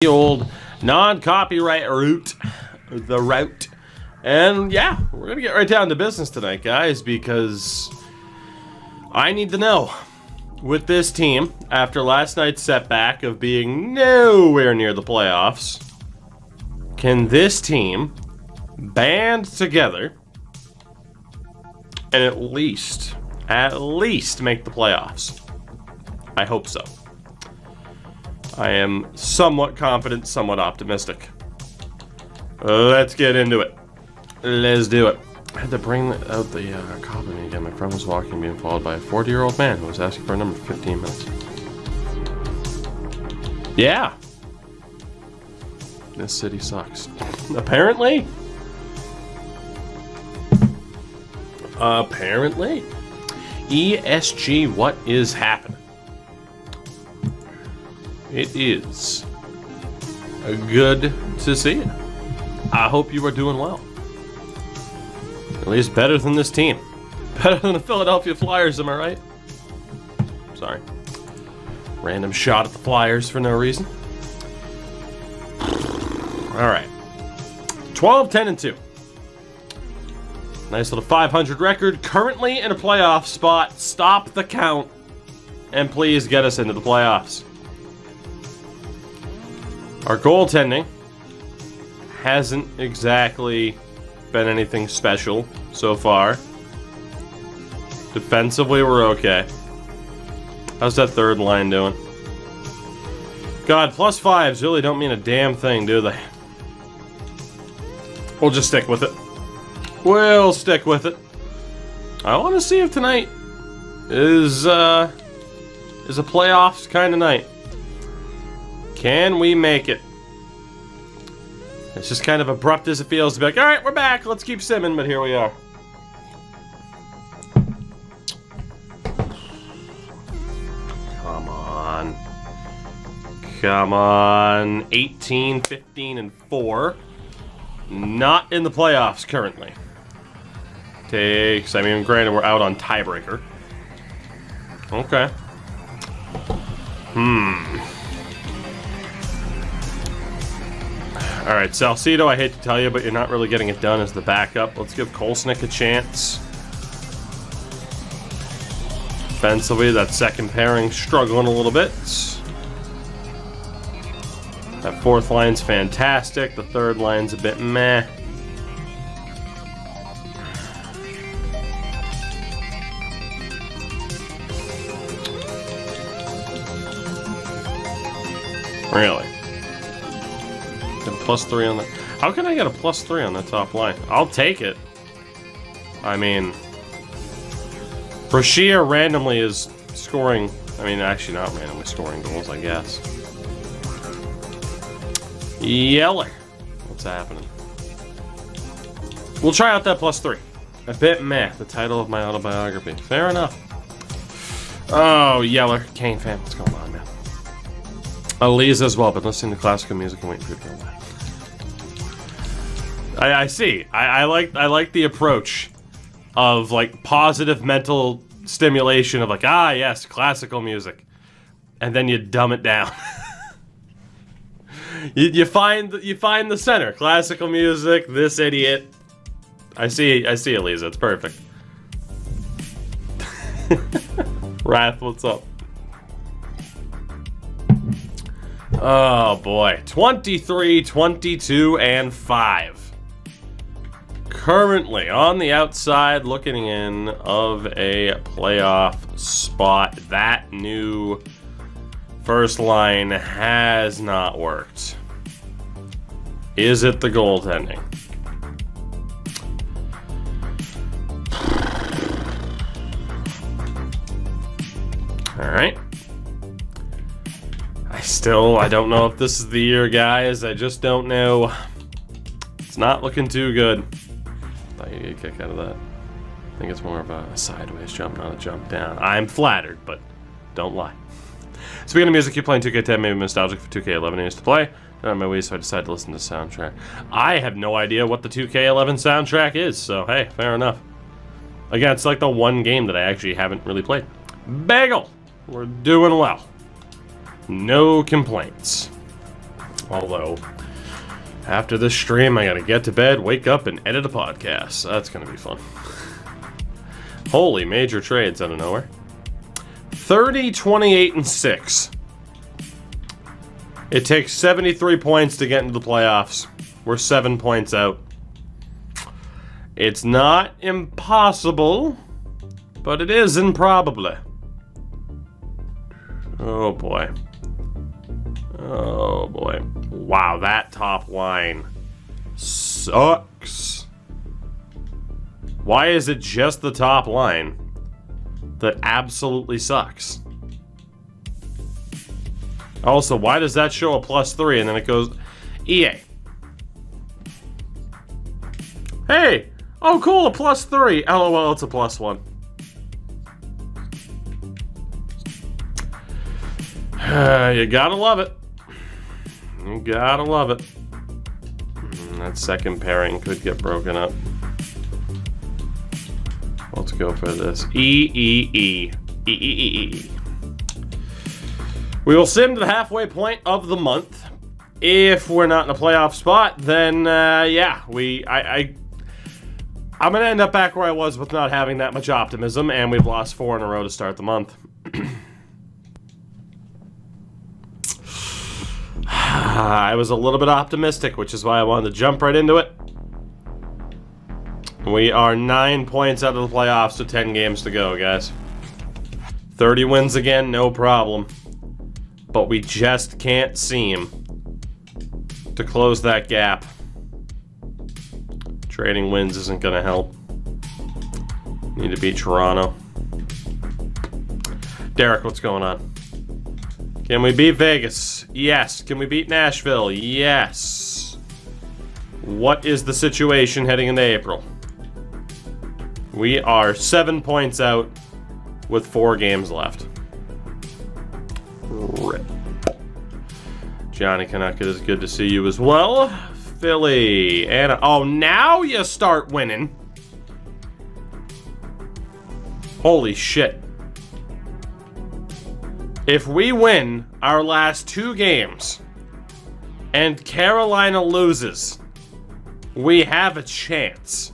The old non-copyright route. And yeah, we're gonna get right down to business tonight, guys, because I need to know, with this team, after last night's setback of being nowhere near the playoffs, can this team band together and at least make the playoffs? I hope so. I am somewhat confident, somewhat optimistic. Let's get into it. Let's do it. I had to bring out the copy again. My friend was walking, being followed by a 40-year-old man who was asking for a number for 15 minutes. Yeah. This city sucks. Apparently. ESG, what is happening? It is good to see you. I hope you are doing well. At least better than this team. Better than the Philadelphia Flyers, am I right? Sorry. Random shot at the Flyers for no reason. Alright. 12-10-2. Nice little 500 record. Currently in a playoff spot. Stop the count. And please get us into the playoffs. Our goaltending hasn't exactly been anything special so far. Defensively, we're okay. How's that third line doing? God, +5s really don't mean a damn thing, do they? We'll just stick with it. We'll stick with it. I want to see if tonight is a playoffs kind of night. Can we make it? It's just kind of abrupt as it feels to be like, alright, we're back, let's keep simming, but here we are. Come on. Come on. 18, 15, and 4. Not in the playoffs currently. I mean, granted, we're out on tiebreaker. Okay. Alright, Salcido, I hate to tell you, but you're not really getting it done as the backup. Let's give Kolesnik a chance. Defensively, that second pairing struggling a little bit. That fourth line's fantastic. The third line's a bit meh. Really? +3 on that. How can I get a +3 on the top line? I'll take it. I mean, Brashear randomly is scoring. I mean, actually not randomly scoring goals, I guess. Yeller. What's happening? We'll try out that +3. A bit meh. The title of my autobiography. Fair enough. Oh, Yeller. Kane fan. What's going on, man? Eliza as well, but listening to classical music and waiting for you to go away. I see. I like the approach of like positive mental stimulation of like, ah yes, classical music, and then you dumb it down. you find the center. Classical music. This idiot. I see, Eliza. It's perfect. Wrath, what's up? Oh boy. 23, 22, and 5. Currently on the outside looking in of a playoff spot. That new first line has not worked. Is it the goaltending? Alright. I don't know if this is the year, guys. I just don't know. It's not looking too good. I thought you'd get a kick out of that. I think it's more of a sideways jump, not a jump down. I'm flattered, but don't lie. Speaking of music, you playing 2K10, maybe nostalgic for 2K11 used to play. Not on my way, so I decided to listen to the soundtrack. I have no idea what the 2K11 soundtrack is, so hey, fair enough. Again, it's like the one game that I actually haven't really played. Bagel! We're doing well. No complaints. Although, after this stream, I gotta get to bed, wake up, and edit a podcast. That's gonna be fun. Holy major trades out of nowhere. 30, 28, and 6. It takes 73 points to get into the playoffs. We're 7 points out. It's not impossible, but it is improbable. Oh boy. Oh boy. Wow, that top line sucks. Why is it just the top line that absolutely sucks? Also, why does that show a +3 and then it goes EA? Hey! Oh cool, a +3. LOL, it's a +1. You gotta love it. You gotta love it. That second pairing could get broken up. Let's go for this. E. We will sim to the halfway point of the month. If we're not in a playoff spot, then yeah, I'm gonna end up back where I was with not having that much optimism, and we've lost 4 in a row to start the month. I was a little bit optimistic, which is why I wanted to jump right into it. We are 9 points out of the playoffs with 10 games to go, guys. 30 wins again, no problem. But we just can't seem to close that gap. Trading wins isn't gonna help. Need to beat Toronto. Derek, what's going on? Can we beat Vegas? Yes. Can we beat Nashville? Yes. What is the situation heading into April? We are 7 points out with 4 games left. Rip. Johnny Canuck, it is good to see you as well. Philly. And oh, now you start winning. Holy shit. If we win our last 2 games and Carolina loses, we have a chance.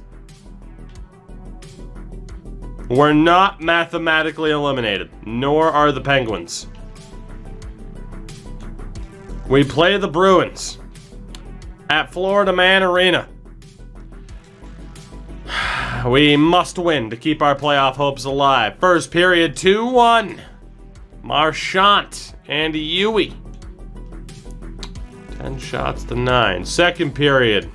We're not mathematically eliminated, nor are the Penguins. We play the Bruins at Florida Man Arena. We must win to keep our playoff hopes alive. First period, 2-1. Marchant and Yui. 10 shots to 9. Second period.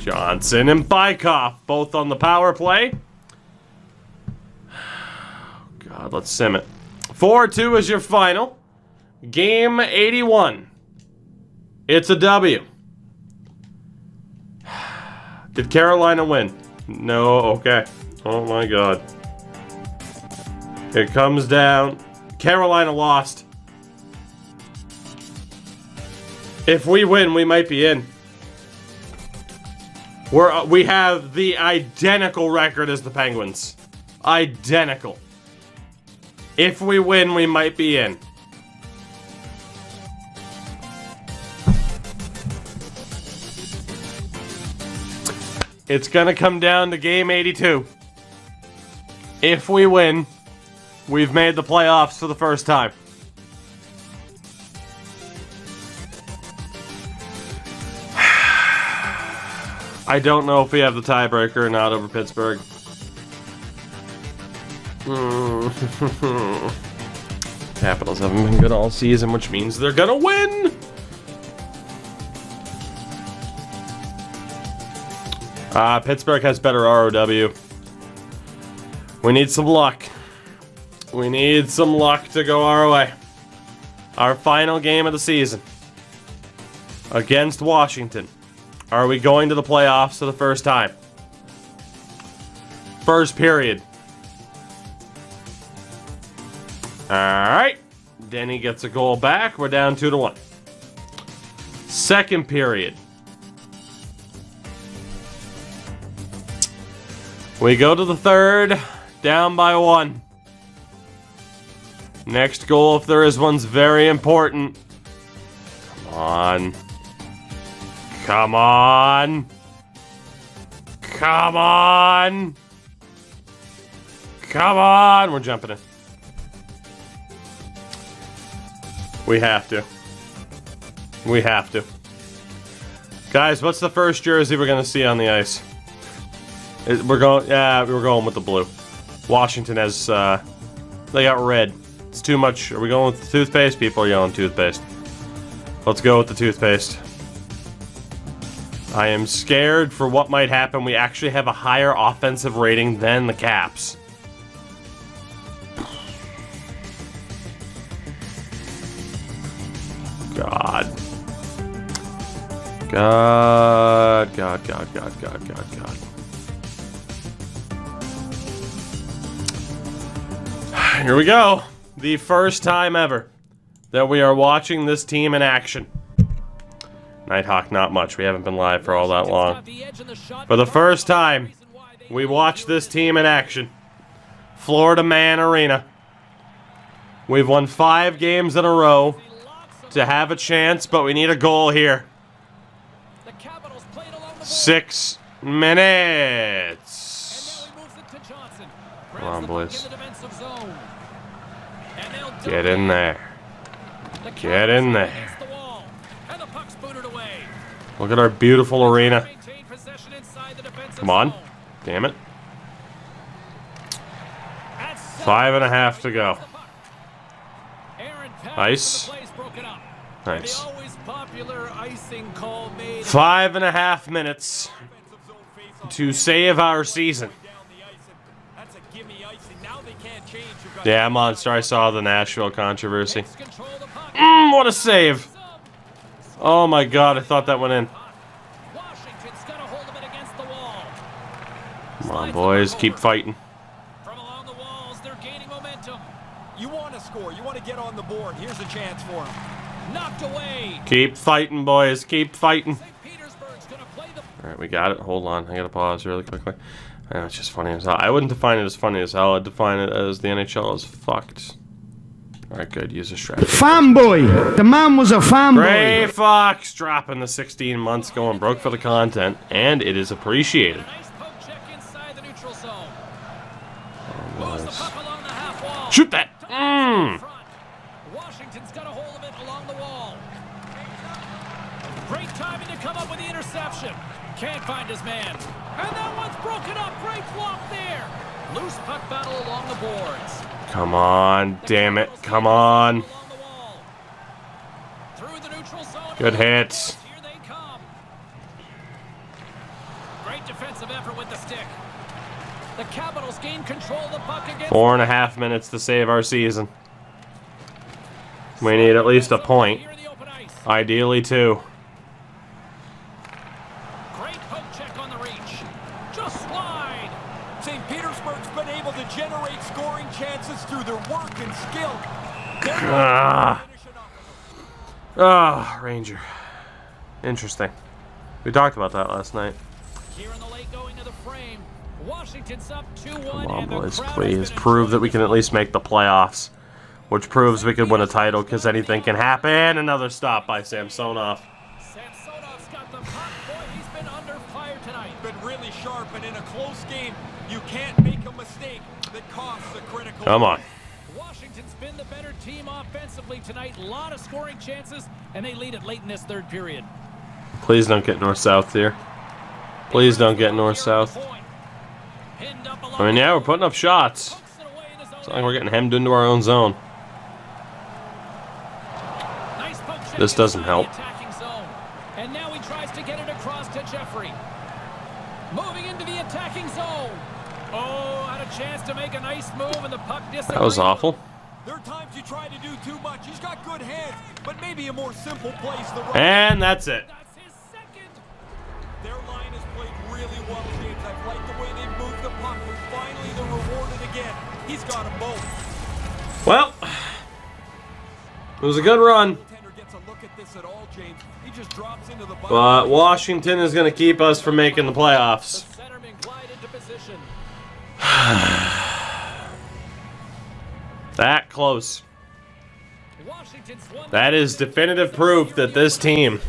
Johnson and Bykov, both on the power play. God, let's sim it. 4-2 is your final. Game 81. It's a W. Did Carolina win? No, okay. Oh my God. It comes down. Carolina lost. If we win, we might be in. We have the identical record as the Penguins. Identical. If we win, we might be in. It's gonna come down to game 82. If we win, we've made the playoffs for the first time. I don't know if we have the tiebreaker or not over Pittsburgh. Capitals haven't been good all season, which means they're gonna win! Pittsburgh has better ROW. We need some luck. We need some luck to go our way. Our final game of the season. Against Washington. Are we going to the playoffs for the first time? First period. Alright. Denny gets a goal back. We're down 2-1. Second period. We go to the third. Down by 1. Next goal, if there is one's very important. on. Come on. Come on. Come on. We're jumping in. We have to. We have to. Guys, what's the first jersey we're going to see on the ice? We're going with the blue. Washington has, they got red. It's too much. Are we going with the toothpaste? People are yelling toothpaste. Let's go with the toothpaste. I am scared for what might happen. We actually have a higher offensive rating than the Caps. God. God. God, God, God, God, God, God. Here we go. The first time ever that we are watching this team in action. Nighthawk, not much. We haven't been live for all that long. For the first time, we watch this team in action. Florida Man Arena. We've won 5 games in a row to have a chance, but we need a goal here. 6 minutes. Come on, boys. Get in there. Get in there. Look at our beautiful arena. Come on. Damn it. 5.5 to go. Ice. Nice. 5.5 minutes to save our season. Yeah, Monster, I saw the Nashville controversy. What a save. Oh my god, I thought that went in. Come on, boys, keep fighting. From along the walls, they're gaining momentum. You want to score, you want to get on the board. Here's a chance for them. Knocked away. Keep fighting, boys, keep fighting. Alright, we got it. Hold on, I gotta pause really quickly. I know, it's just funny as hell. I wouldn't define it as funny as hell. I'd define it as the NHL is fucked. Alright, good. Use a strategy. Fanboy! The man was a fanboy! Gray Fox dropping the 16 months, going broke for the content, and it is appreciated. Shoot that! Washington's got a hold of it along the wall. Great timing to come up with the interception. Can't find his man. And that one's broken up. Great block there. Loose puck battle along the boards. Come on, damn it. Come on. Good hits. Here they come. Great defensive effort with the stick. The Capitals gain control of the puck against 4.5 minutes to save our season. We need at least a point. Ideally 2. Great poke check on the reach. Just wide. St. Petersburg's been able to generate scoring chances through their work and skill. Ranger. Interesting. We talked about that last night. Here in the late going to the frame. Washington's up 2-1. Come on, boys, please prove that we can at least make the playoffs, which proves we could win a title because anything can happen. Another stop by Samsonov. Samsonov's got the puck. Boy, he's been under fire tonight. Been really sharp, and in a close game, you can't make a mistake that costs a critical. Come on. Washington's been the better team offensively tonight. A lot of scoring chances, and they lead it late in this third period. Please don't get north-south here. Please don't get north-south. I mean, yeah, we're putting up shots. It's not like we're getting hemmed into our own zone. This doesn't help. And now he tries to get it across to Jeffrey. Moving into the attacking zone. Oh, had a chance to make a nice move, and the puck disappeared. That was awful. There are times you try to do too much. He's got good hands, but maybe a more simple place. And that's it. That's his second. Their line has played really well, James. I've liked the way they've moved the puck, but finally they're rewarded again. He's got them both. Well, it was a good run. But Washington is going to keep us from making the playoffs. That close. That is definitive proof that this team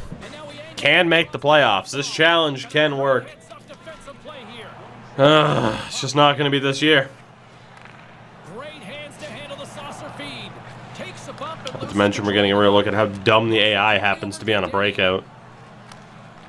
can make the playoffs. This challenge can work. It's just not going to be this year. Not to mention we're getting a real look at how dumb the AI happens to be on a breakout.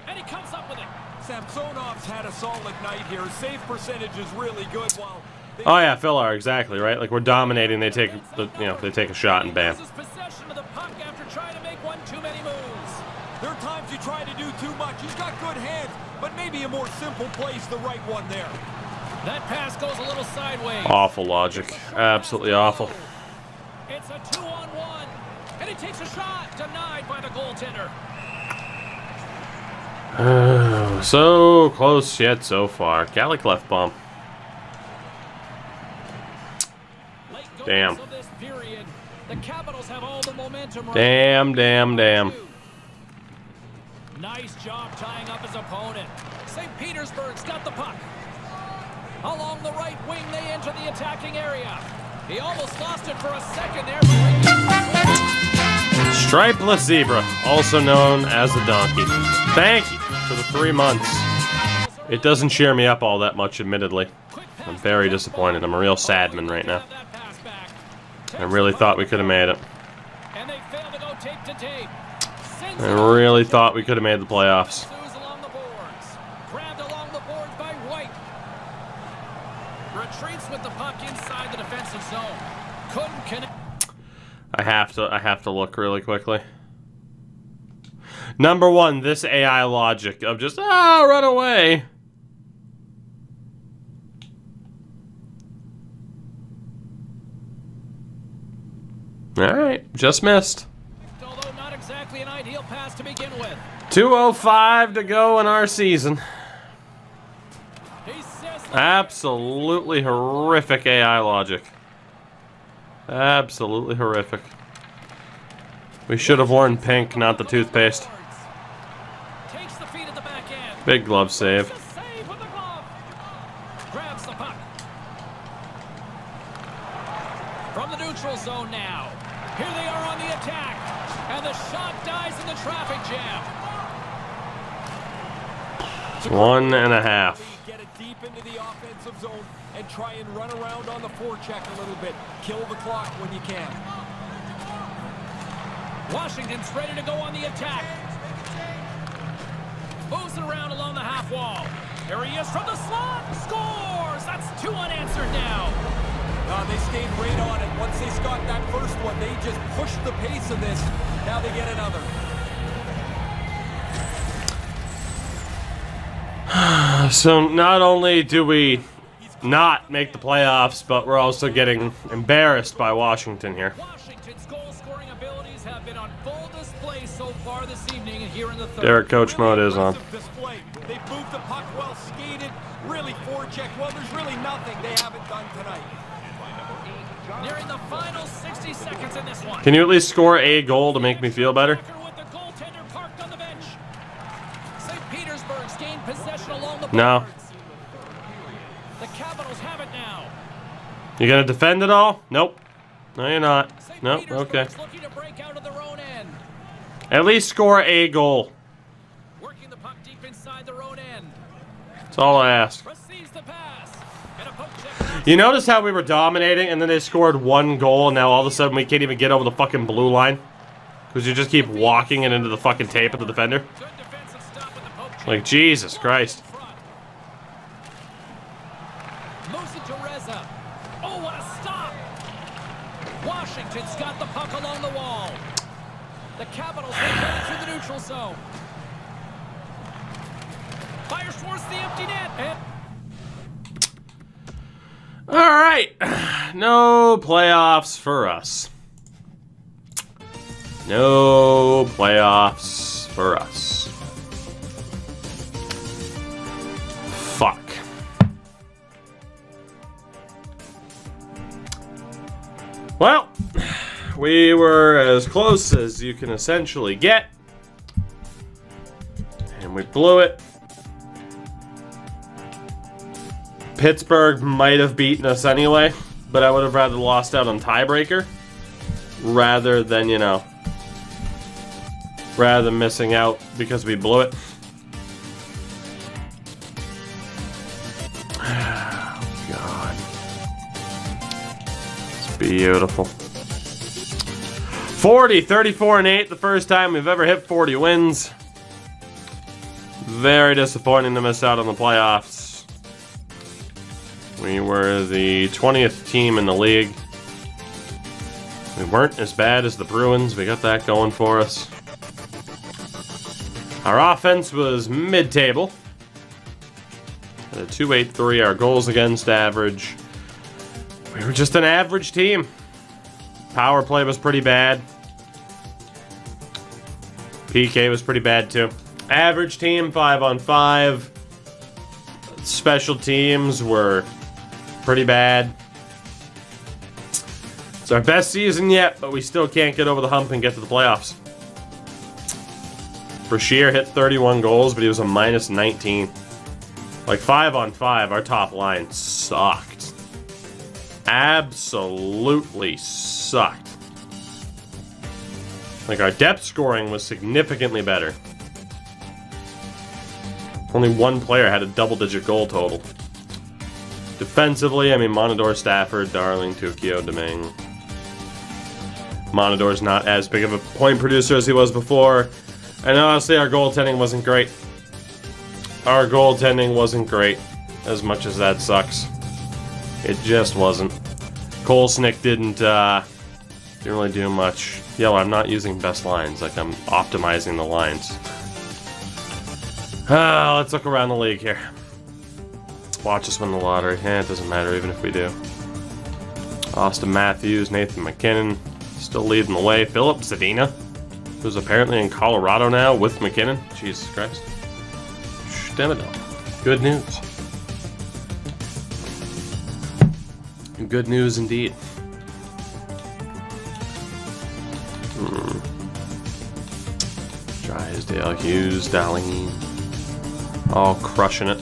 And he comes up with it. Samsonov's had a solid night here. Save percentage is really good. While oh yeah, Phillar, exactly right. Like we're dominating, they take they take a shot and bam. Possession of the puck after trying to make one too many moves. there are times you try to do too much. He's got good hands, but maybe a more simple play's the right one there. That pass goes a little sideways. Awful logic, absolutely awful. It's a 2-on-1, and he takes a shot, denied by the goaltender. So close yet so far. Gallic left bomb. Damn. The Capitals have all the momentum right. Damn. Nice job tying up his opponent. St. Petersburg's got the puck. Along the right wing, they enter the attacking area. He almost lost it for a second there. Stripeless zebra, also known as the donkey. Thank you for the 3 months. It doesn't cheer me up all that much, admittedly. I'm very disappointed. I'm a real sad man right now. I really thought we could have made it. And they fail to go tape to tape. I really thought we could have made the playoffs. Along the boards. Grabbed along the boards by White. Retreats with the puck inside the defensive zone. Couldn't connect. I have to look really quickly. Number one, this AI logic of just run away. Alright, just missed. Although not exactly an ideal pass to begin with. 2:05 to go in our season. He says Absolutely horrific AI logic. Absolutely horrific. We should have worn pink, not the toothpaste. takes the feet at the back end. Big glove save. It's a save with the glove. Grabs the puck. From the neutral zone now. Here they are on the attack. And the shot dies in the traffic jam. 1.5. Get it deep into the offensive zone and try and run around on the forecheck a little bit. Kill the clock when you can. Washington's ready to go on the attack. Moves it around along the half wall. Here he is from the slot. Scores! That's 2 unanswered now. They stayed right on it. Once they got that first one, they just pushed the pace of this. Now they get another. So not only do we not make the playoffs, but we're also getting embarrassed by Washington here. Washington's goal-scoring abilities have been on full display so far this evening and here in the third. Derek Coach mode is on. Display. They moved the puck well, skated, really forechecked. Well, there's really nothing they haven't done tonight. Nearing the final 60 seconds in this one. Can you at least score a goal to make me feel better? With the goaltender parked on the bench. St. Petersburg's gained possession along the No. boards. The Capitals have it now. You gonna defend it all? Nope. No, you're not. St. Nope. Okay. Petersburg's looking to break out of their own end. At least score a goal. Working the puck deep inside their own end. That's all I ask. Receives the pass. And a poke check. You notice how we were dominating and then they scored 1 goal and now all of a sudden we can't even get over the fucking blue line? Because you just keep walking it into the fucking tape of the defender? Good defensive stop with the poke check. Like, Jesus Christ. Moves it to Reza. Oh, what a stop! Washington's got the puck along the wall. The Capitals return to the neutral zone. Fires towards the empty net. And All right. No playoffs for us. No playoffs for us. Fuck. Well, we were as close as you can essentially get. And we blew it. Pittsburgh might have beaten us anyway, but I would have rather lost out on tiebreaker rather than, you know, rather than missing out because we blew it. Oh, God. It's beautiful. 40, 34, and 8, the first time we've ever hit 40 wins. Very disappointing to miss out on the playoffs. We were the 20th team in the league. We weren't as bad as the Bruins. We got that going for us. Our offense was mid-table. At a .283, our goals against average. We were just an average team. Power play was pretty bad. PK was pretty bad too. Average team, 5-on-5. Special teams were pretty bad. It's our best season yet, but we still can't get over the hump and get to the playoffs. Brashear hit 31 goals, but he was a -19. Like 5-on-5, our top line sucked. Absolutely sucked. Like, our depth scoring was significantly better. Only one player had a double-digit goal total. Defensively, I mean, Monador, Stafford, Darling, Tukio, Domingue. Monador's not as big of a point producer as he was before. And honestly, our goaltending wasn't great. Our goaltending wasn't great, as much as that sucks. It just wasn't. Kolesnik didn't really do much. Yo, I'm not using best lines, like I'm optimizing the lines. Let's look around the league here. Watch us win the lottery. It doesn't matter even if we do. Austin Matthews, Nathan McKinnon, still leading the way. Philip Zadina, who's apparently in Colorado now with McKinnon. Jesus Christ. Stemidel. Good news. Good news indeed. Drysdale, Hughes, Darling. All crushing it.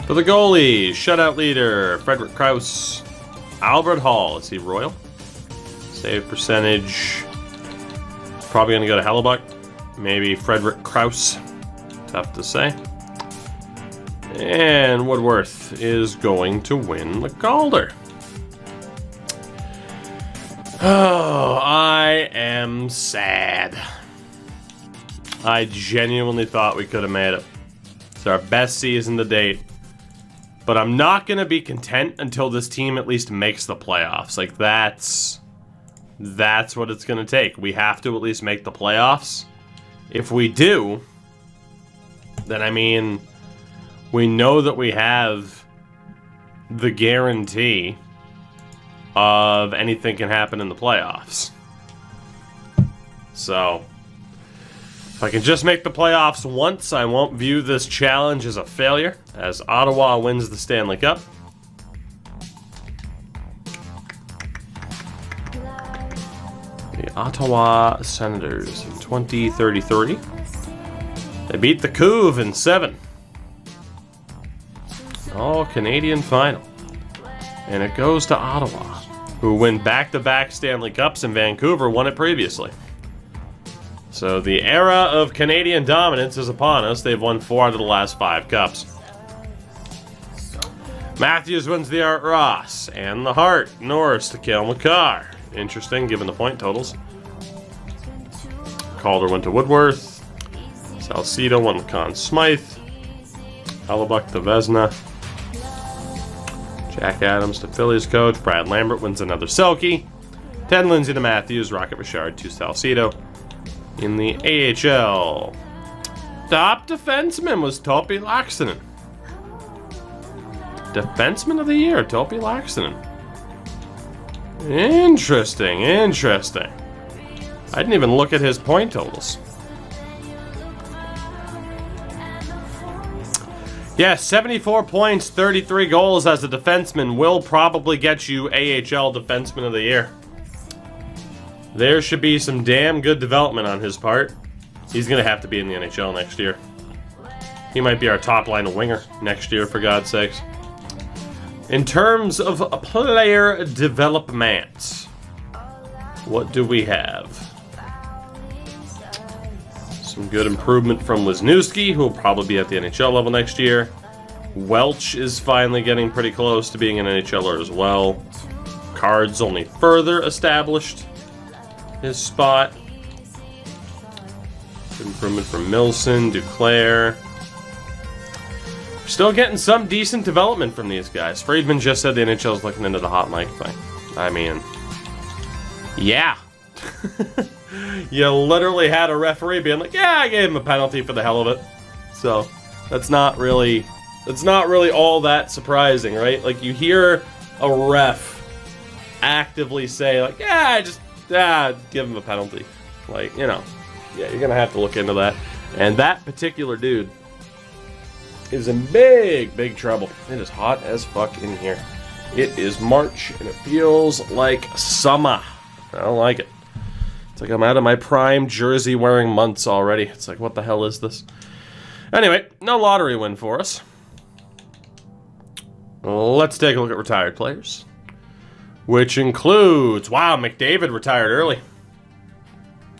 For the goalies, shutout leader, Frederick Krause. Albert Hall, is he Royal? Save percentage. Probably going to go to Hellebuck. Maybe Frederick Krause. Tough to say. And Woodworth is going to win the Calder. Oh, I am sad. I genuinely thought we could have made it. It's our best season to date. But I'm not going to be content until this team at least makes the playoffs. Like, that's what it's going to take. We have to at least make the playoffs. If we do, then, I mean, we know that we have the guarantee of anything can happen in the playoffs. So, if I can just make the playoffs once, I won't view this challenge as a failure, as Ottawa wins the Stanley Cup. The Ottawa Senators in 2033. They beat the Couve in 7. All-Canadian final. And it goes to Ottawa, who win back-to-back Stanley Cups, and Vancouver won it previously. So the era of Canadian dominance is upon us. They've won 4 out of the last 5 cups. Matthews wins the Art Ross and the Hart. Norris to Cale Makar. Interesting, given the point totals. Calder went to Woodworth. Salcedo won the Conn Smythe. Hellebuck to Vezina. Jack Adams to Phillies coach. Brad Lambert wins another Selke. Ted Lindsay to Matthews. Rocket Richard to Salcedo. In the AHL, top defenseman was Topi Laaksonen. Defenseman of the year, Topi Laaksonen. Interesting, interesting. I didn't even look at his point totals. Yeah, 74 points, 33 goals as a defenseman will probably get you AHL Defenseman of the Year. There should be some damn good development on his part. He's going to have to be in the NHL next year. He might be our top line winger next year, for God's sakes. In terms of player development, what do we have? Some good improvement from Wisniewski, who will probably be at the NHL level next year. Welch is finally getting pretty close to being an NHLer as well. Card's only further established his spot. Good improvement from Milson, Duclair. We're still getting some decent development from these guys. Friedman just said the NHL is looking into the hot mic thing. I mean, yeah. You literally had a referee being like, yeah, I gave him a penalty for the hell of it. So that's not really all that surprising, right? Like, you hear a ref actively say, like, give him a penalty. Like, you know, yeah, you're gonna have to look into that. And that particular dude is in big trouble. It is hot as fuck in here. It is March, and it feels like summer. I don't like it. It's like I'm out of my prime jersey wearing months already. It's like, what the hell is this? Anyway, no lottery win for us. Let's take a look at retired players. Which includes, wow, McDavid retired early.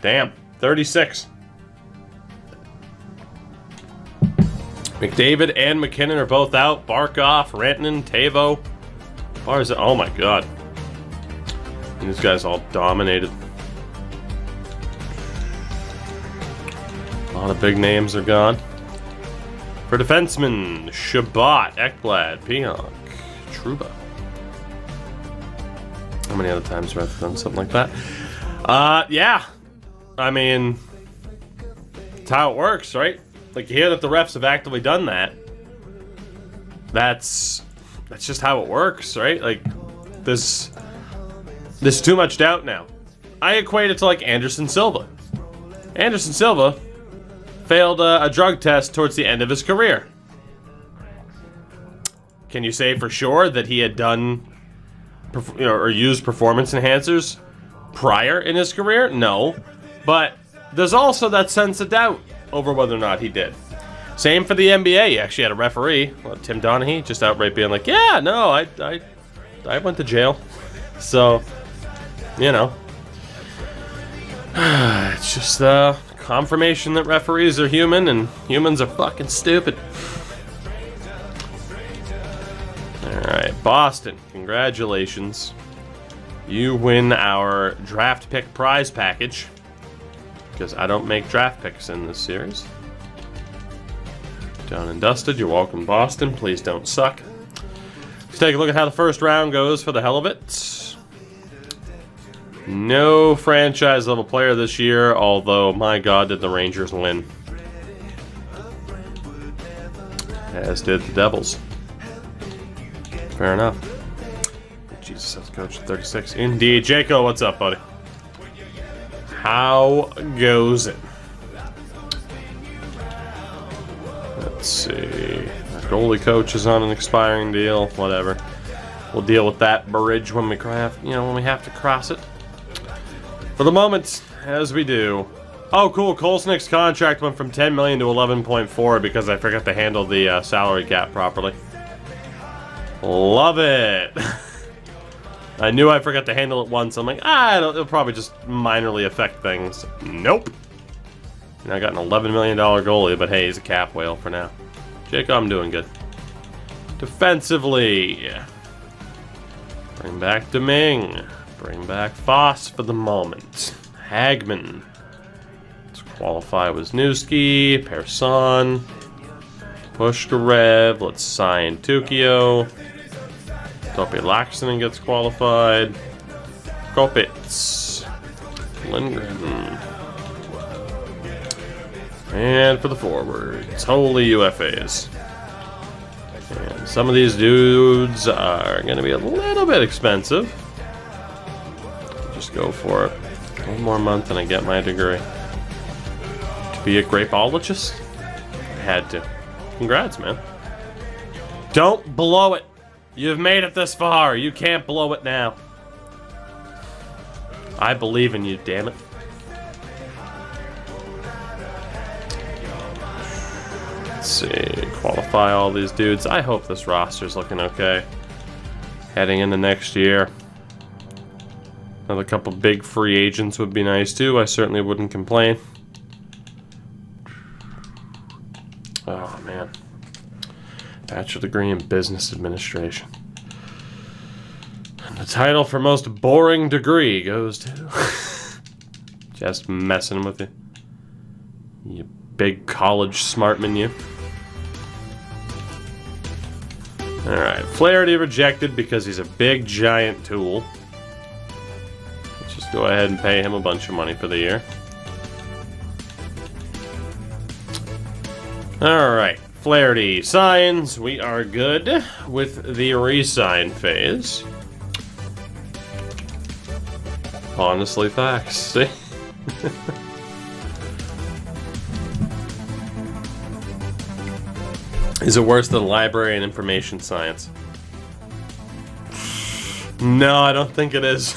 Damn, 36. McDavid and McKinnon are both out. Barkov, Rantanen, Tavo. Oh my god. And these guys all dominated. A lot of big names are gone. For defensemen, Shabbat, Ekblad, Pionk, Trouba. How many other times have I done something like that? Yeah. I mean, it's how it works, right? Like, you hear that the refs have actively done that. That's just how it works, right? Like, there's too much doubt now. I equate it to, like, Anderson Silva. Anderson Silva failed a drug test towards the end of his career. Can you say for sure that he had done or used performance enhancers prior in his career? No. But there's also that sense of doubt over whether or not he did. Same for the NBA. You actually had a referee, Tim Donaghy, just outright being like, yeah, no, I went to jail. So, you know. It's just confirmation that referees are human and humans are fucking stupid. Alright, Boston, congratulations. You win our draft pick prize package. Because I don't make draft picks in this series. Done and dusted. You're welcome, Boston. Please don't suck. Let's take a look at how the first round goes for the hell of it. No franchise level player this year, although, my god, did the Rangers win. As did the Devils. Fair enough. Jesus, that's coach at 36. Indeed. Jaco, what's up, buddy? How goes it? Let's see. Our goalie coach is on an expiring deal. Whatever. We'll deal with that bridge when we have to cross it. For the moment, as we do. Oh, cool. Kolesnik's contract went from $10 million to 11.4 because I forgot to handle the salary cap properly. Love it. I knew I forgot to handle it once. I'm like, it'll probably just minorly affect things. Nope. And I got an $11 million goalie, but hey, he's a cap whale for now. Jacob, I'm doing good. Defensively. Bring back Deming. Bring back Foss for the moment. Hagman. Let's qualify Wisniewski. Persson. Pushkarev. Let's sign Tukio. Topi Laxton gets qualified. Kopitz. Lindgren. And for the forwards, holy UFAs. And some of these dudes are going to be a little bit expensive. Just go for it. One more month and I get my degree. To be a grapeologist? I had to. Congrats, man. Don't blow it. You've made it this far. You can't blow it now. I believe in you, damn it. Let's see. Qualify all these dudes. I hope this roster's looking okay. Heading into next year. Another couple big free agents would be nice too. I certainly wouldn't complain. Oh man. Bachelor degree in business administration. And the title for most boring degree goes to... Just messing with you. You big college smartman, you. Alright, Flaherty rejected because he's a big giant tool. Let's just go ahead and pay him a bunch of money for the year. Alright, Flaherty signs. We are good with the re-sign phase. Honestly, facts. See? Is it worse than library and information science? No, I don't think it is.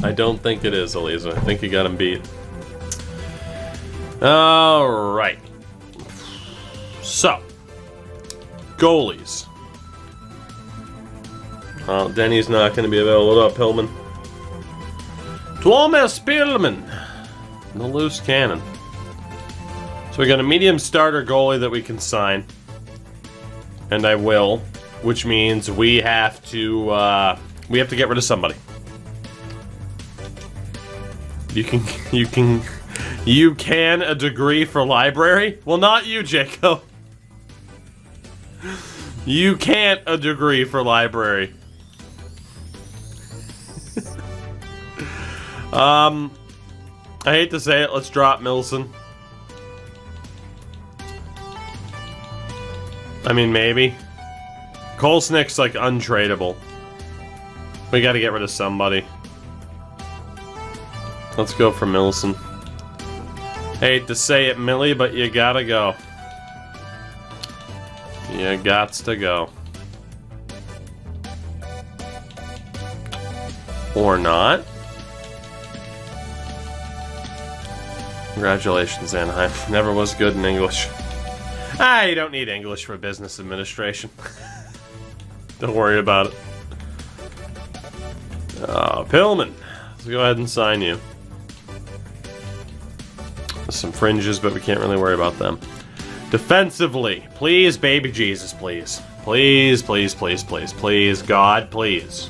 I don't think it is, Eliza. I think you got him beat. Alright. So, goalies. Well, Denny's not going to be available. What up, Pillman? Tuomas Pillman. The loose cannon. So we got a medium starter goalie that we can sign. And I will. Which means we have to get rid of somebody. You can a degree for library? Well, not you, Jacob. You can't a degree for library. I hate to say it, let's drop Milson. I mean, maybe. Kolsnik's like untradeable. We gotta get rid of somebody. Let's go for Milson. Hate to say it, Millie, but you gotta go. You gots to go. Or not. Congratulations, Anaheim. Never was good in English. You don't need English for business administration. Don't worry about it. Pillman. Let's go ahead and sign you. Some fringes, but we can't really worry about them. Defensively. Please, baby Jesus, please. Please, please, please, please, please. God, please.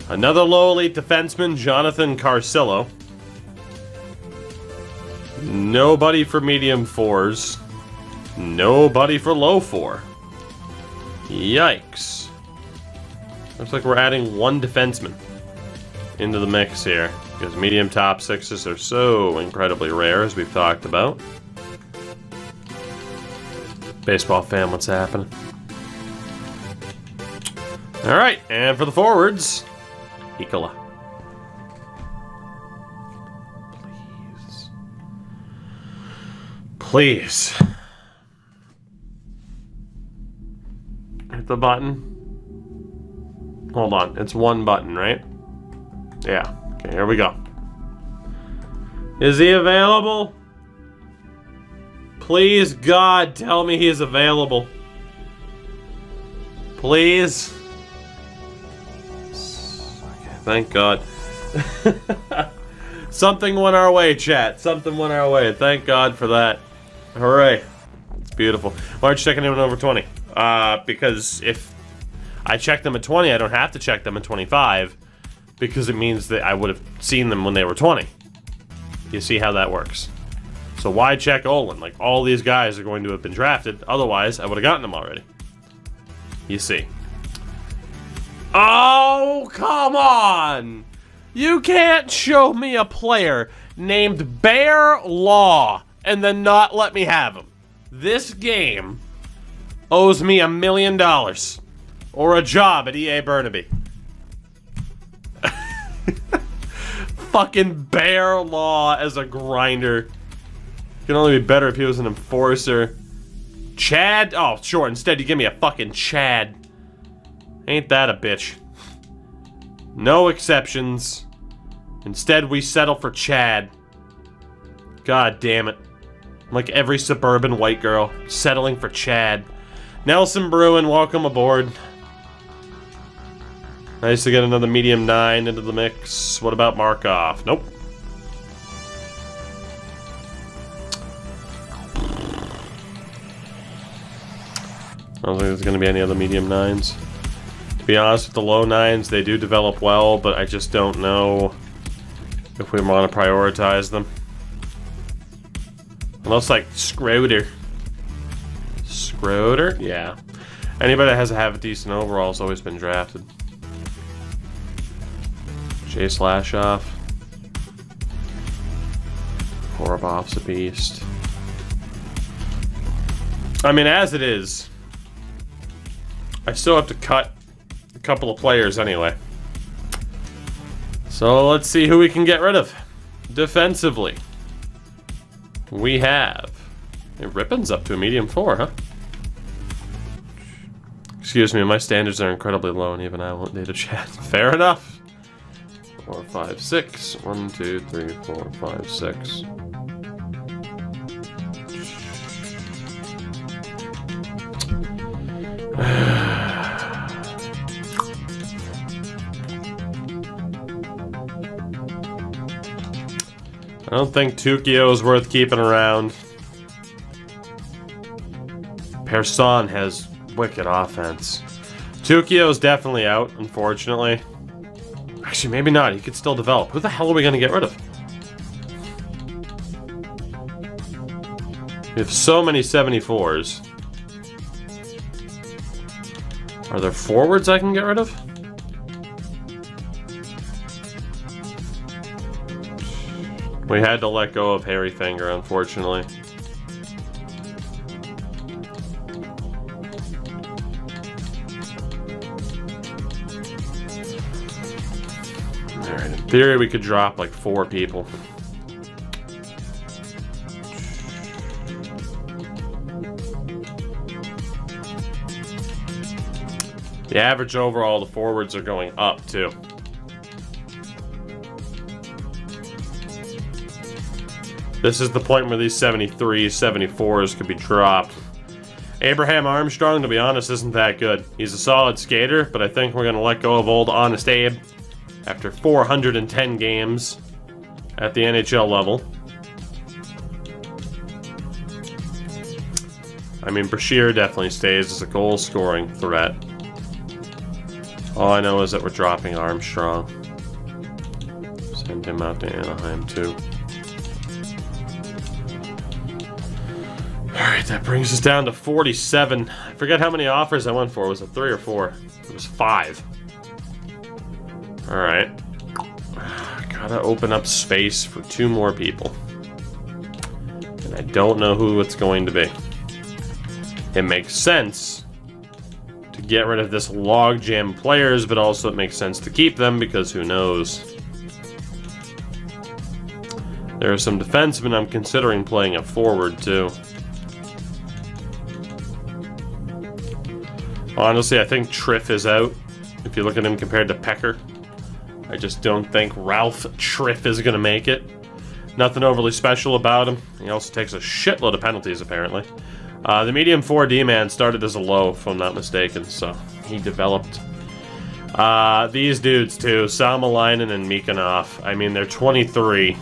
Another lowly defenseman, Jonathan Carcillo. Nobody for medium fours. Nobody for low four. Yikes. Looks like we're adding one defenseman into the mix here. Because medium top sixes are so incredibly rare, as we've talked about. Baseball fan, what's happening? Alright, and for the forwards, Ikola. Please. Hit the button. Hold on, it's one button, right? Yeah. Okay, here we go. Is he available? Please, God, tell me he's available. Please. Okay, thank God. Something went our way, chat. Something went our way. Thank God for that. Hooray. It's beautiful. Why aren't you checking him over 20? Because if I check them at 20, I don't have to check them at 25. Because it means that I would have seen them when they were 20. You see how that works. So why check Olin? Like, all these guys are going to have been drafted. Otherwise, I would have gotten them already. You see. Oh, come on! You can't show me a player named Bear Law and then not let me have him. This game owes me $1 million. Or a job at EA Burnaby. Fucking Bear Law as a grinder. Can only be better if he was an enforcer. Chad? Oh, sure. Instead, you give me a fucking Chad. Ain't that a bitch? No exceptions. Instead, we settle for Chad. God damn it. Like every suburban white girl, settling for Chad. Nelson Bruin, welcome aboard. Nice to get another medium 9 into the mix. What about Markov? Nope. I don't think there's going to be any other medium 9s. To be honest, with the low 9s, they do develop well, but I just don't know if we want to prioritize them. Unless, like, Schroeder. Schroeder? Yeah. Anybody that has to have a decent overall has always been drafted. Jay Slashoff. Horobov's a beast. I mean, as it is, I still have to cut a couple of players anyway. So let's see who we can get rid of. Defensively, we have... Rippon's up to a medium 4, huh? Excuse me, my standards are incredibly low and even I won't data chat. Fair enough. 4, 5, 6. 1, 2, 3, 4, 5, 6. I don't think Tukio is worth keeping around. Persson has wicked offense. Tukio's definitely out, unfortunately. Actually, maybe not. He could still develop. Who the hell are we going to get rid of? We have so many 74s. Are there forwards I can get rid of? We had to let go of Harry Finger, unfortunately. Alright, in theory we could drop like 4 people. The average overall, the forwards are going up too. This is the point where these 73s, 74s could be dropped. Abraham Armstrong, to be honest, isn't that good. He's a solid skater, but I think we're going to let go of old Honest Abe after 410 games at the NHL level. I mean, Brashear definitely stays as a goal-scoring threat. All I know is that we're dropping Armstrong. Send him out to Anaheim, too. Alright, that brings us down to 47. I forget how many offers I went for. Was it 3 or 4? It was 5. Alright. Gotta open up space for 2 more people. And I don't know who it's going to be. It makes sense to get rid of this logjam players, but also it makes sense to keep them because who knows. There are some defensemen I'm considering playing a forward too. Honestly, I think Triff is out. If you look at him compared to Pecker, I just don't think Ralph Triff is going to make it. Nothing overly special about him. He also takes a shitload of penalties, apparently. The medium 4 D-man started as a low, if I'm not mistaken, so he developed. These dudes, too, Salmelainen and Mikanov. I mean, they're 23,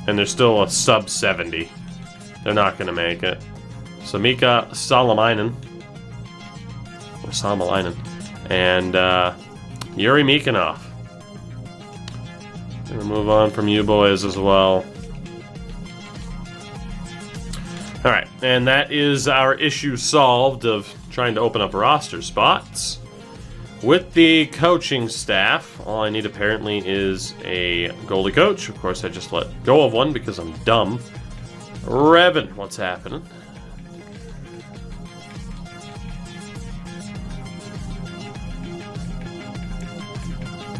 and they're still a sub-70. They're not going to make it. So Mika Salmelainen, and Yuri Mikanov. Gonna move on from you boys as well. Alright, and that is our issue solved of trying to open up roster spots. With the coaching staff, all I need apparently is a goalie coach. Of course, I just let go of one because I'm dumb. Revan, what's happening?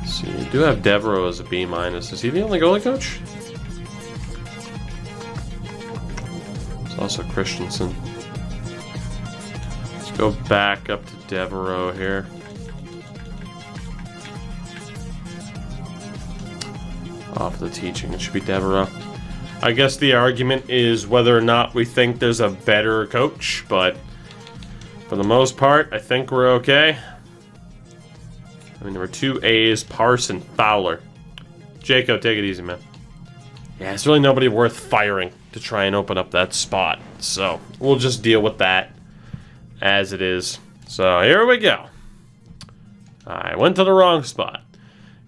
So you do have Devereaux as a B-. Is he the only goalie coach? There's also Christensen. Let's go back up to Devereaux here. Off the teaching, it should be Devereaux. I guess the argument is whether or not we think there's a better coach, but for the most part, I think we're okay. I mean, there were 2 A's, Parson, Fowler. Jacob, take it easy, man. Yeah, it's really nobody worth firing to try and open up that spot. So, we'll just deal with that as it is. So, here we go. I went to the wrong spot.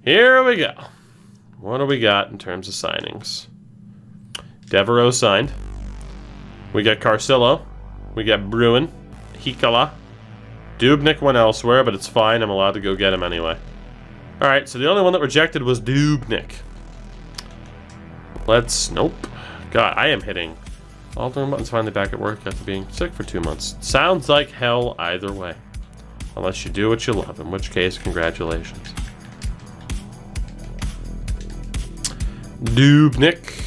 Here we go. What do we got in terms of signings? Devereaux signed. We got Carcillo. We got Bruin. Hikala. Dubnik went elsewhere, but it's fine. I'm allowed to go get him anyway. Alright, so the only one that rejected was Dubnik. Nope. God, I am hitting. Altering buttons finally back at work after being sick for 2 months. Sounds like hell either way. Unless you do what you love, in which case, congratulations. Dubnik.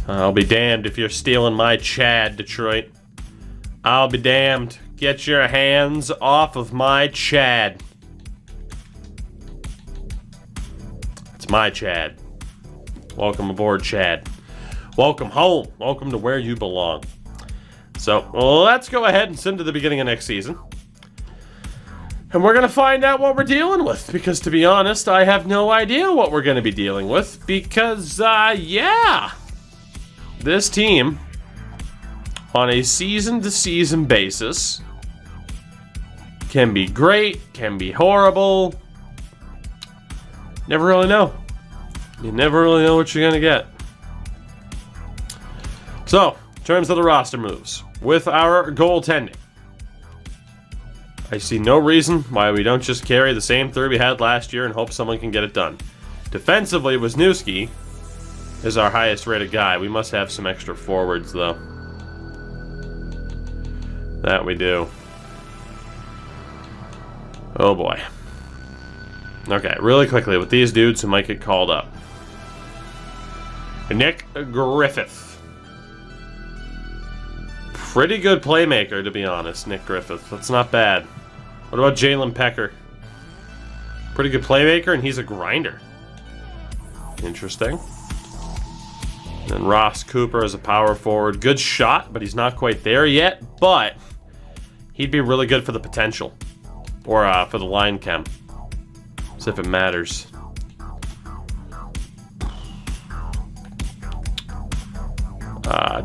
I'll be damned if you're stealing my Chad, Detroit. I'll be damned. Get your hands off of my Chad. It's my Chad. Welcome aboard, Chad. Welcome home. Welcome to where you belong. So, let's go ahead and send to the beginning of next season. And we're going to find out what we're dealing with. Because, to be honest, I have no idea what we're going to be dealing with. Because, yeah. This team, on a season-to-season basis, can be great, can be horrible. Never really know. You never really know what you're going to get. So, in terms of the roster moves, with our goaltending, I see no reason why we don't just carry the same 3 we had last year and hope someone can get it done. Defensively, Wisniewski is our highest rated guy. We must have some extra forwards, though. That we do. Oh boy. Okay, really quickly with these dudes who might get called up. Nick Griffith. Pretty good playmaker, to be honest, Nick Griffith. That's not bad. What about Jalen Pecker? Pretty good playmaker, and he's a grinder. Interesting. And Ross Cooper as a power forward. Good shot, but he's not quite there yet. But he'd be really good for the potential. Or for the line chem. As if it matters.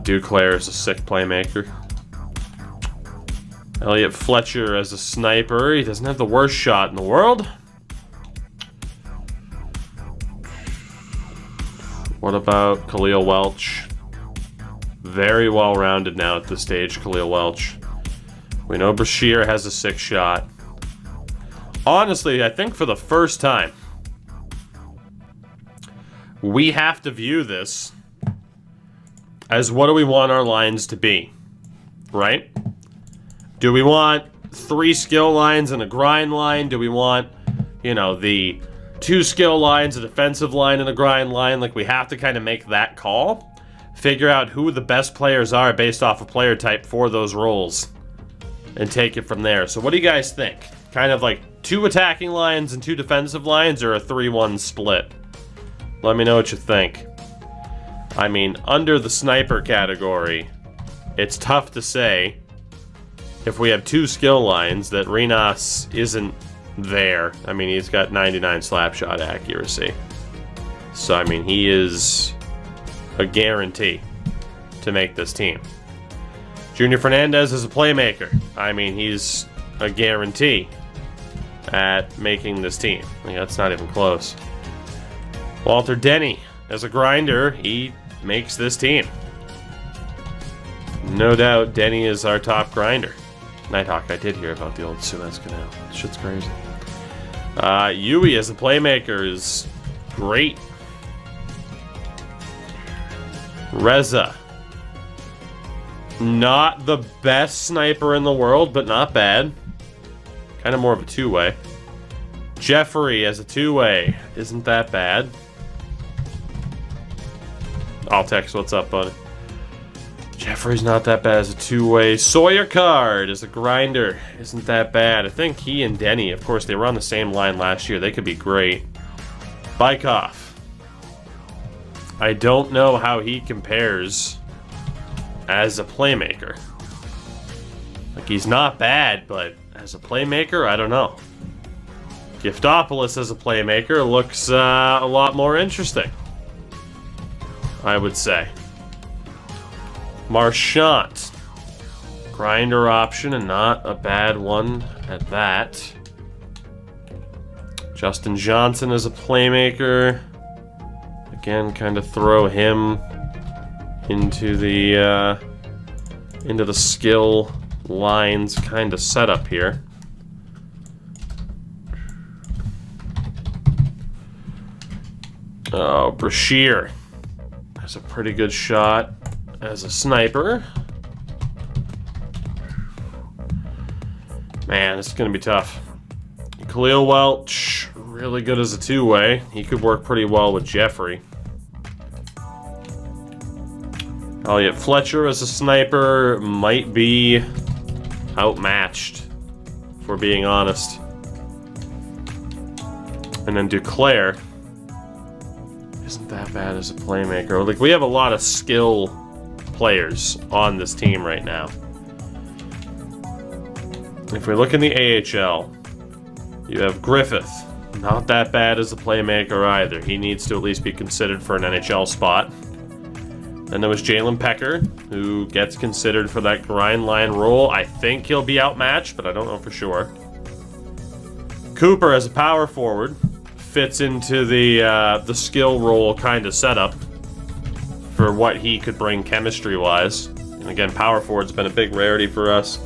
Duclair is a sick playmaker. Elliot Fletcher as a sniper. He doesn't have the worst shot in the world. What about Khalil Welch? Very well-rounded now at this stage, Khalil Welch. We know Brashear has a sick shot. Honestly, I think for the first time, we have to view this as what do we want our lines to be, right? Do we want 3 skill lines and a grind line? Do we want, you know, the 2 skill lines, a defensive line, and a grind line? Like, we have to kind of make that call. Figure out who the best players are based off of player type for those roles. And take it from there. So what do you guys think? Kind of like 2 attacking lines and 2 defensive lines, or a 3-1 split? Let me know what you think. I mean, under the sniper category, it's tough to say if we have 2 skill lines that Renas isn't there. I mean, he's got 99 slap shot accuracy. So, I mean, he is a guarantee to make this team. Junior Fernandez is a playmaker. I mean, he's a guarantee at making this team. I mean, that's not even close. Walter Denny, as a grinder, he makes this team. No doubt, Denny is our top grinder. Nighthawk, I did hear about the old Suez Canal. Shit's crazy. Yui as a playmaker is great. Reza. Not the best sniper in the world, but not bad. Kind of more of a 2-way. Jeffrey as a 2-way. Isn't that bad. I'll text what's up, buddy. Jeffrey's not that bad as a 2-way. Sawyer Card as a grinder. Isn't that bad. I think he and Denny, of course, they were on the same line last year. They could be great. Bykov. I don't know how he compares as a playmaker. Like, he's not bad, but as a playmaker, I don't know. Giftopoulos as a playmaker looks a lot more interesting, I would say. Marchand. Grinder option, and not a bad one at that. Justin Johnson as a playmaker. Again, kind of throw him into the skill lines kind of setup here. Oh, Brashear has a pretty good shot as a sniper. Man, this is going to be tough. Khalil Welch, really good as a two-way. He could work pretty well with Jeffrey. Elliot Fletcher as a sniper might be outmatched, if we're being honest. And then Duclair isn't that bad as a playmaker. Like, we have a lot of skill players on this team right now. If we look in the AHL, you have Griffith. Not that bad as a playmaker either. He needs to at least be considered for an NHL spot. Then there was Jalen Pecker, who gets considered for that grind line role. I think he'll be outmatched, but I don't know for sure. Cooper as a power forward fits into the skill role kind of setup for what he could bring chemistry-wise. And again, power forward's been a big rarity for us.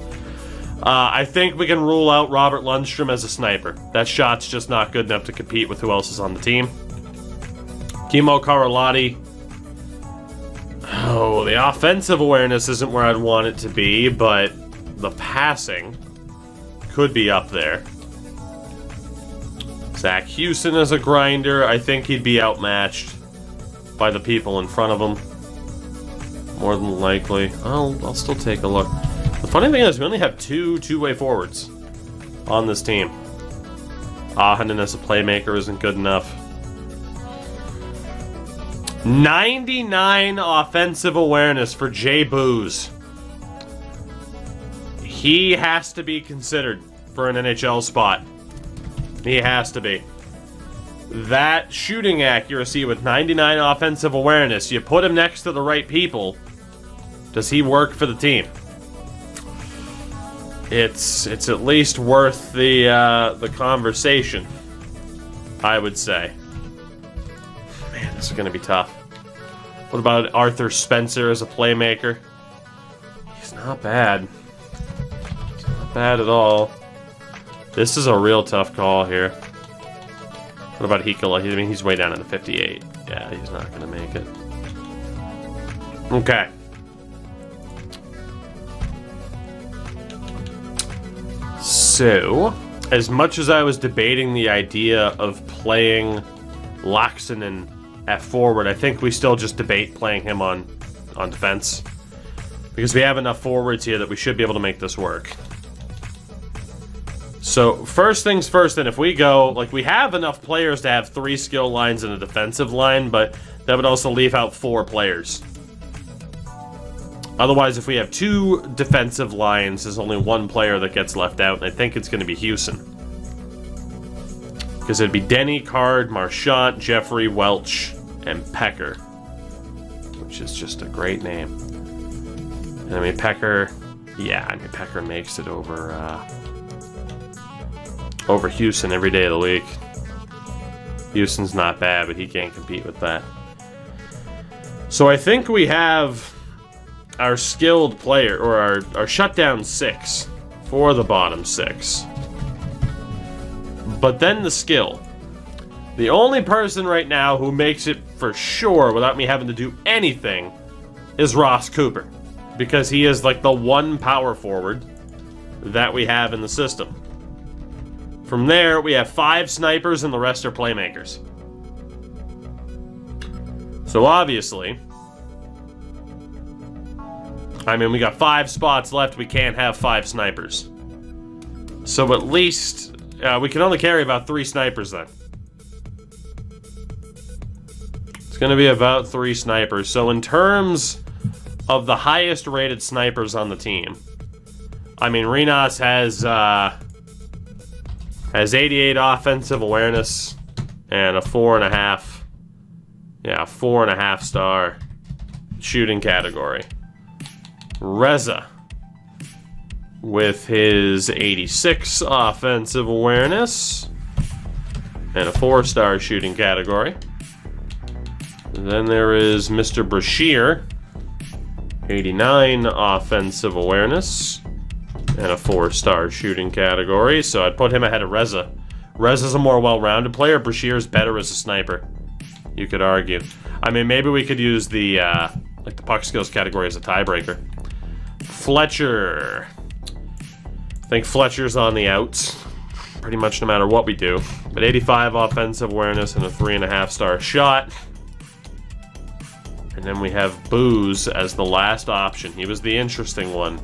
I think we can rule out Robert Lundstrom as a sniper. That shot's just not good enough to compete with who else is on the team. Kimmo Karolahti. Oh, the offensive awareness isn't where I'd want it to be, but the passing could be up there. Zach Houston as a grinder. I think he'd be outmatched by the people in front of him. More than likely. I'll still take a look. The funny thing is, we only have two-way forwards on this team. Ahonen as a playmaker isn't good enough. 99 offensive awareness for Jay Booz. He has to be considered for an NHL spot. He has to be. That shooting accuracy with 99 offensive awareness, you put him next to the right people, does he work for the team? It's at least worth the conversation, I would say. Man, this is going to be tough. What about Arthur Spencer as a playmaker? He's not bad. He's not bad at all. This is a real tough call here. What about Hikola? I mean, he's way down in the 58. Yeah, he's not going to make it. Okay. So, as much as I was debating the idea of playing Laaksonen at forward, I think we still just debate playing him on defense. Because we have enough forwards here that we should be able to make this work. So, first things first, then, if we go, like, we have enough players to have 3 skill lines and a defensive line, but that would also leave out 4 players. Otherwise, if we have 2 defensive lines, there's only 1 player that gets left out, and I think it's going to be Houston. Because it'd be Denny, Card, Marchand, Jeffrey, Welch, and Pecker. Which is just a great name. And I mean, Pecker... Yeah, I mean, Pecker makes it over Houston every day of the week. Houston's not bad, but he can't compete with that. So I think we have our skilled player, or our shutdown 6 for the bottom 6. But then the skill. The only person right now who makes it for sure without me having to do anything is Ross Cooper. Because he is like the one power forward that we have in the system. From there, we have 5 snipers and the rest are playmakers. So obviously, I mean, we got 5 spots left. We can't have 5 snipers. So at least we can only carry about 3 snipers then. It's going to be about 3 snipers. So in terms of the highest rated snipers on the team, I mean, Renas has 88 offensive awareness and a 4.5. Yeah, 4.5 star shooting category. Reza with his 86 offensive awareness and a 4-star shooting category. And then there is Mr. Brashear, 89 offensive awareness and a 4-star shooting category. So I'd put him ahead of Reza. Reza's a more well-rounded player. Brashear's better as a sniper, you could argue. I mean, maybe we could use the like the puck skills category as a tiebreaker. Fletcher. I think Fletcher's on the outs pretty much no matter what we do. But 85 offensive awareness and a 3.5 star shot. And then we have Booze as the last option. He was the interesting one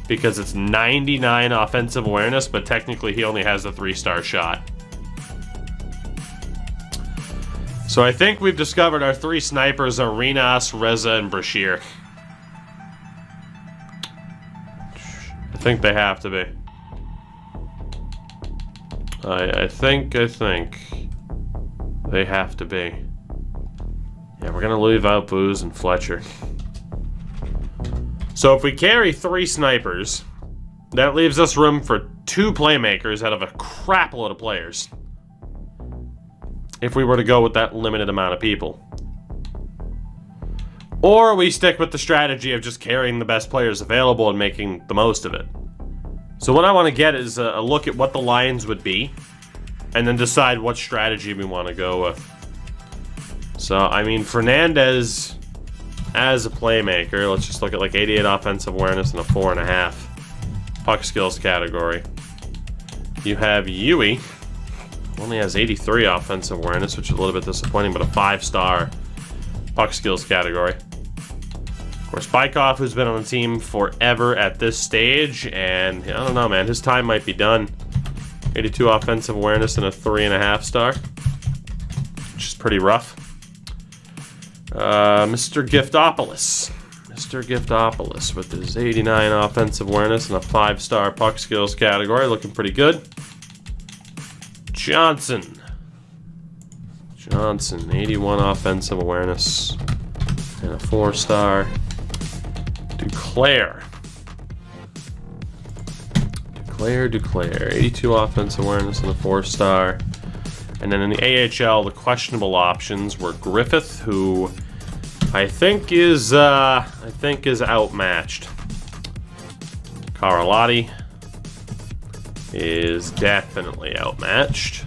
because it's 99 offensive awareness, but technically he only has a 3-star shot. So I think we've discovered our 3 snipers are Renas, Reza, and Brashear. I think they have to be. I think they have to be. Yeah, we're gonna leave out Booze and Fletcher. So if we carry 3 snipers, that leaves us room for 2 playmakers out of a crap load of players. If we were to go with that limited amount of people. Or we stick with the strategy of just carrying the best players available and making the most of it. So what I want to get is a look at what the lines would be, and then decide what strategy we want to go with. So, I mean, Fernandez as a playmaker, let's just look at like 88 offensive awareness and a 4.5 puck skills category. You have Yui, only has 83 offensive awareness, which is a little bit disappointing, but a 5-star puck skills category. Of course, Bykov, who's been on the team forever at this stage, and I don't know, man, his time might be done. 82 offensive awareness and a 3.5 star, which is pretty rough. Mr. Giftopoulos. Mr. Giftopoulos with his 89 offensive awareness and a 5-star puck skills category, looking pretty good. Johnson, 81 offensive awareness and a 4-star. Duclair, 82 offensive awareness and a 4-star. And then in the AHL, the questionable options were Griffith, who I think is outmatched. Karalahti is definitely outmatched.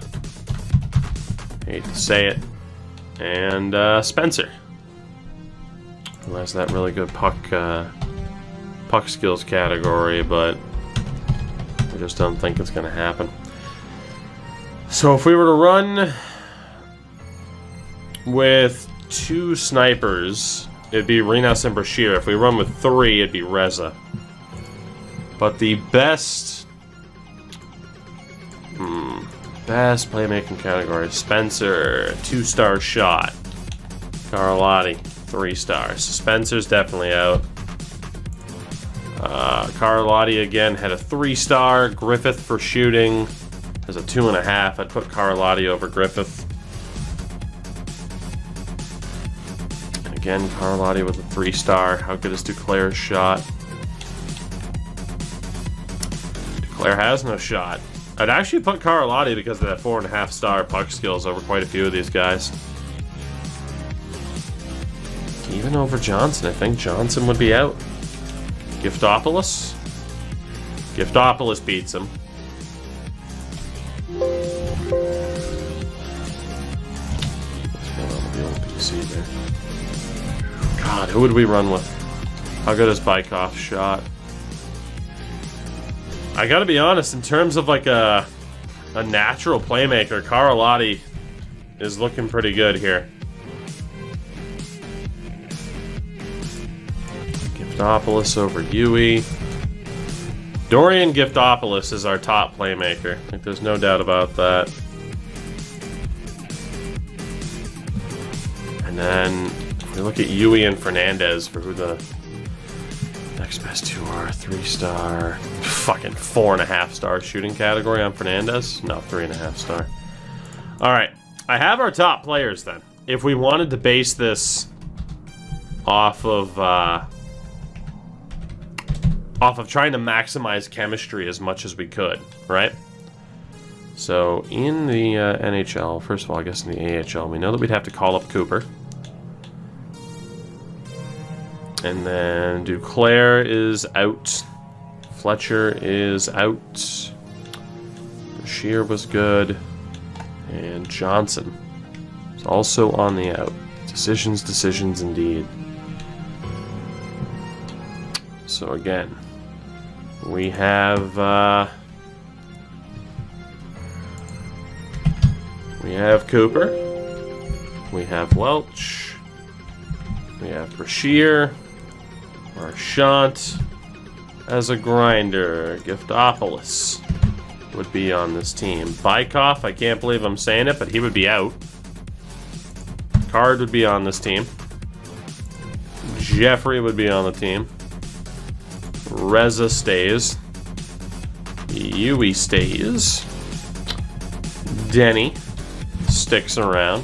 Hate to say it. And Spencer, who has that really good puck skills category, but I just don't think it's going to happen. So if we were to run with 2 snipers, it'd be Renas and Brashear. If we run with 3, it'd be Reza. But the best playmaking category, Spencer, 2-star shot. Karalahti, 3 stars. Spencer's definitely out. Karalahti again had a 3-star. Griffith for shooting has a 2.5. I'd put Karalahti over Griffith. And again, Karalahti with a 3-star. How good is Duclair's shot? Duclair has no shot. I'd actually put Karalahti because of that 4.5-star puck skills over quite a few of these guys. Even over Johnson. I think Johnson would be out. Giftopoulos beats him. What's going on with the old PC there? God, who would we run with? How good is Bykov's shot? I gotta be honest, in terms of like a natural playmaker, Karalahti is looking pretty good here. Giftopoulos over Yui. Dorian Giftopoulos is our top playmaker. Like, there's no doubt about that. And then if we look at Yui and Fernandez for who the Next best 2 are 3-star. Fucking 4.5-star shooting category on Fernandez. No, 3.5-star. All right, I have our top players then. If we wanted to base this off of trying to maximize chemistry as much as we could, right? So in the NHL, first of all, I guess in the AHL, we know that we'd have to call up Cooper. And then Duclair is out. Fletcher is out. Shear was good. And Johnson is also on the out. Decisions indeed. So again, we have Cooper. We have Welch. We have Brashear. Marchant as a grinder. Giftopoulos would be on this team. Bykov, I can't believe I'm saying it, but he would be out. Card would be on this team. Jeffrey would be on the team. Reza stays. Yui stays. Denny sticks around.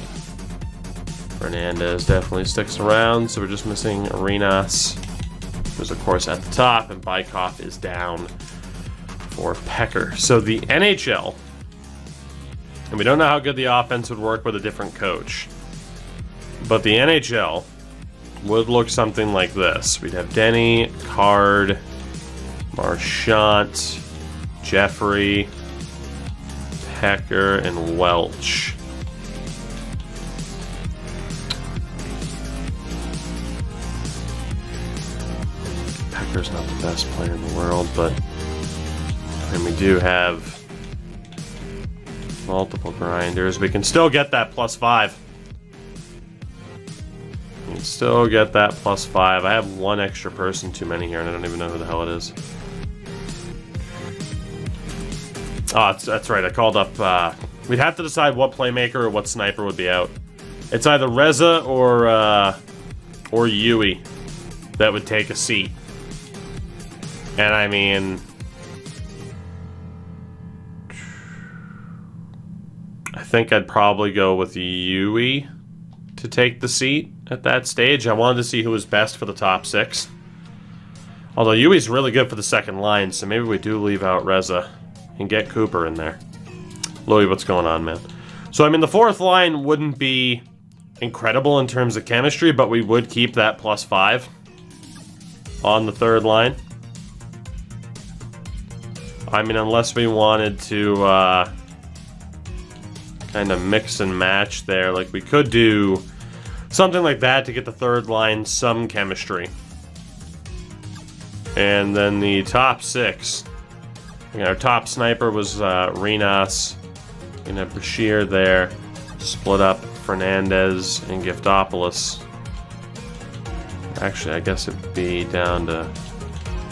Fernandez definitely sticks around, so we're just missing Arenas, who's of course at the top, and Bykov is down for Pecker. So the NHL, and we don't know how good the offense would work with a different coach, but the NHL would look something like this. We'd have Denny, Card, Marchant, Jeffrey, Pecker, and Welch. Pecker's not the best player in the world, but and we do have multiple grinders. We can still get that +5. We can still get that +5. I have one extra person too many here, and I don't even know who the hell it is. Oh, that's right. I called up... we'd have to decide what playmaker or what sniper would be out. It's either Reza or Yui that would take a seat. And I mean... I think I'd probably go with Yui to take the seat at that stage. I wanted to see who was best for the top 6. Although Yui's really good for the second line, so maybe we do leave out Reza and get Cooper in there. Louis, what's going on, man? So, I mean, the fourth line wouldn't be incredible in terms of chemistry, but we would keep that +5 on the third line. I mean, unless we wanted to kind of mix and match there. Like, we could do something like that to get the third line some chemistry. And then the top 6. Our top sniper was Renas. Gonna have Brashear there. Split up Fernandez and Giftopoulos. Actually, I guess it'd be down to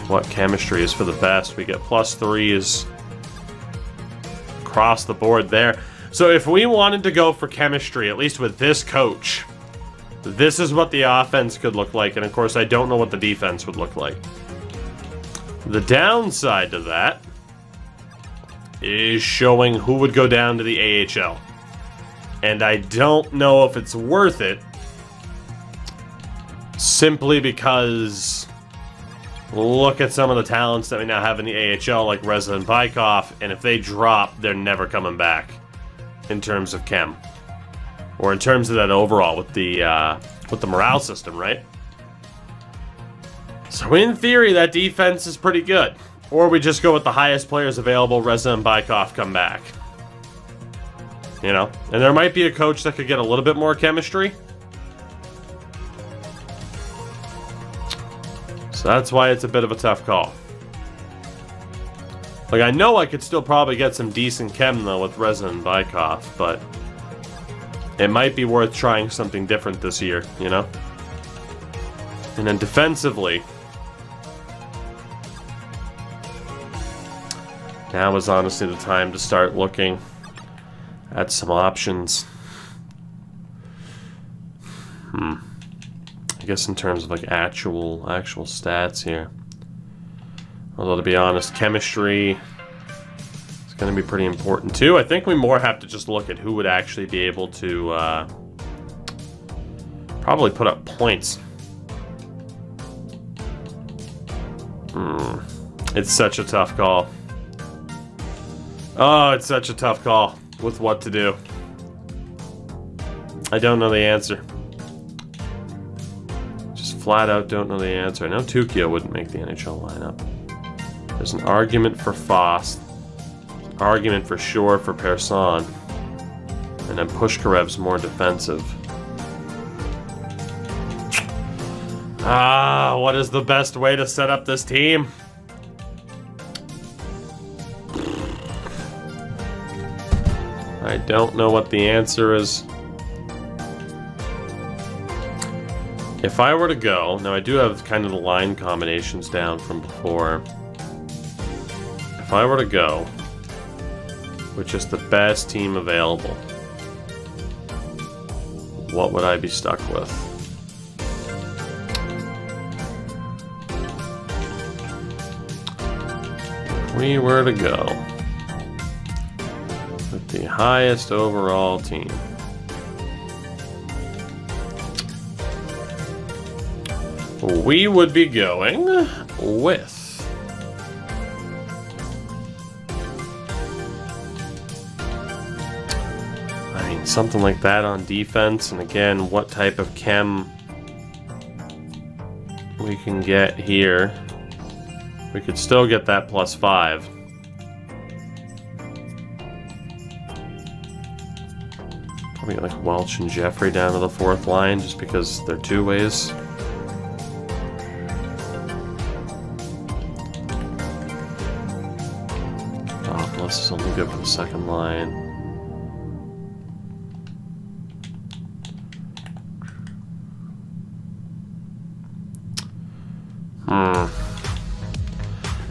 what chemistry is for the best. We get +3s across the board there. So if we wanted to go for chemistry, at least with this coach, this is what the offense could look like. And of course, I don't know what the defense would look like. The downside to that is showing who would go down to the AHL. And I don't know if it's worth it, simply because look at some of the talents that we now have in the AHL, like Reza and Bykov, and if they drop, they're never coming back in terms of chem. Or in terms of that overall with the morale system, right? So in theory, that defense is pretty good. Or we just go with the highest players available, Reza and Bykov come back. You know? And there might be a coach that could get a little bit more chemistry. So that's why it's a bit of a tough call. Like, I know I could still probably get some decent chem, though, with Reza and Bykov, but it might be worth trying something different this year, you know? And then defensively, now is honestly the time to start looking at some options. I guess in terms of like actual stats here. Although, to be honest, chemistry is going to be pretty important too. I think we more have to just look at who would actually be able to probably put up points. It's such a tough call. Oh, it's such a tough call with what to do. I don't know the answer. Just flat out don't know the answer. I know Tukio wouldn't make the NHL lineup. There's an argument for Foss. An argument for sure for Persson. And then Pushkarev's more defensive. What is the best way to set up this team? I don't know what the answer is. If I were to go, now I do have kind of the line combinations down from before. If I were to go with just the best team available, what would I be stuck with? If we were to go with the highest overall team, we would be going with something like that on defense. And again, what type of chem we can get here. We could still get that +5. Probably like Welch and Jeffrey down to the 4th line just because they're two ways. This is only good for the 2nd line.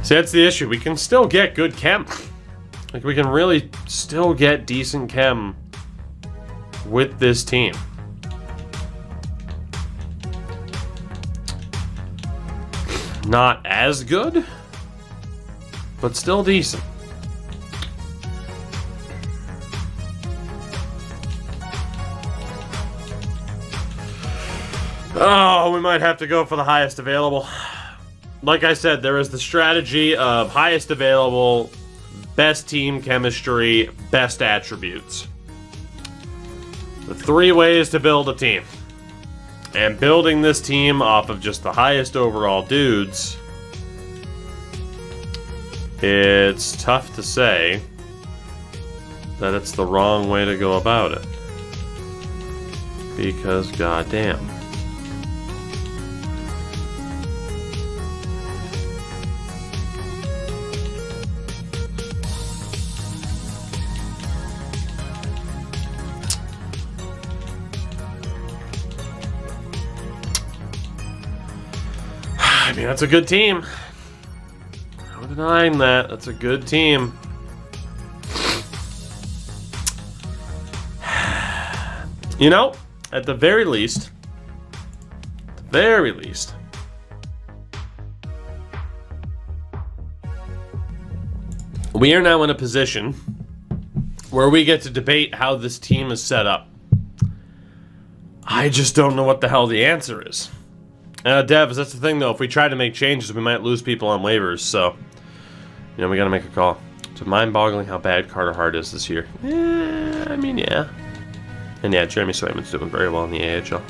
See, that's the issue. We can still get good chem. Like, we can really still get decent chem with this team. Not as good, but still decent. Oh, we might have to go for the highest available. Like I said, there is the strategy of highest available, best team chemistry, best attributes. The 3 ways to build a team. And building this team off of just the highest overall dudes, it's tough to say that it's the wrong way to go about it. Because goddamn. I mean, that's a good team. No denying that. That's a good team. You know, at the very least, we are now in a position where we get to debate how this team is set up. I just don't know what the hell the answer is. Devs, that's the thing though, if we try to make changes, we might lose people on waivers, so, you know, we gotta make a call. It's mind-boggling how bad Carter Hart is this year. I mean, yeah. And yeah, Jeremy Swayman's doing very well in the AHL.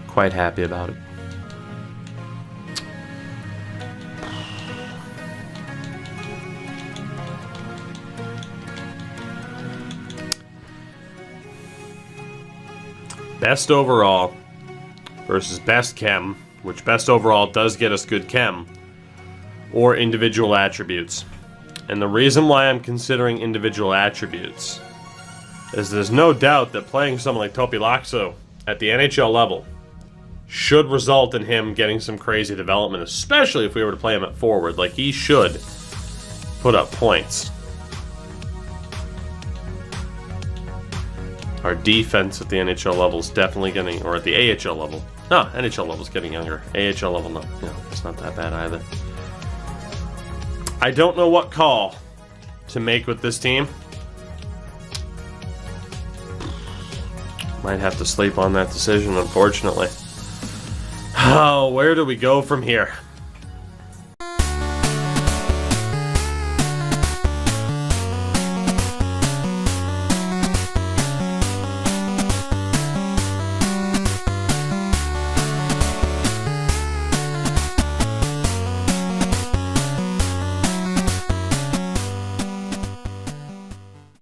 Quite happy about it. Best overall versus best chem, which best overall does get us good chem, or individual attributes. And the reason why I'm considering individual attributes is there's no doubt that playing someone like Topi Laakso at the NHL level should result in him getting some crazy development, especially if we were to play him at forward. Like, he should put up points. Our defense at the NHL level is definitely getting, or at the AHL level. No, NHL level is getting younger. AHL level, no, it's not that bad either. I don't know what call to make with this team. Might have to sleep on that decision, unfortunately. Oh, where do we go from here?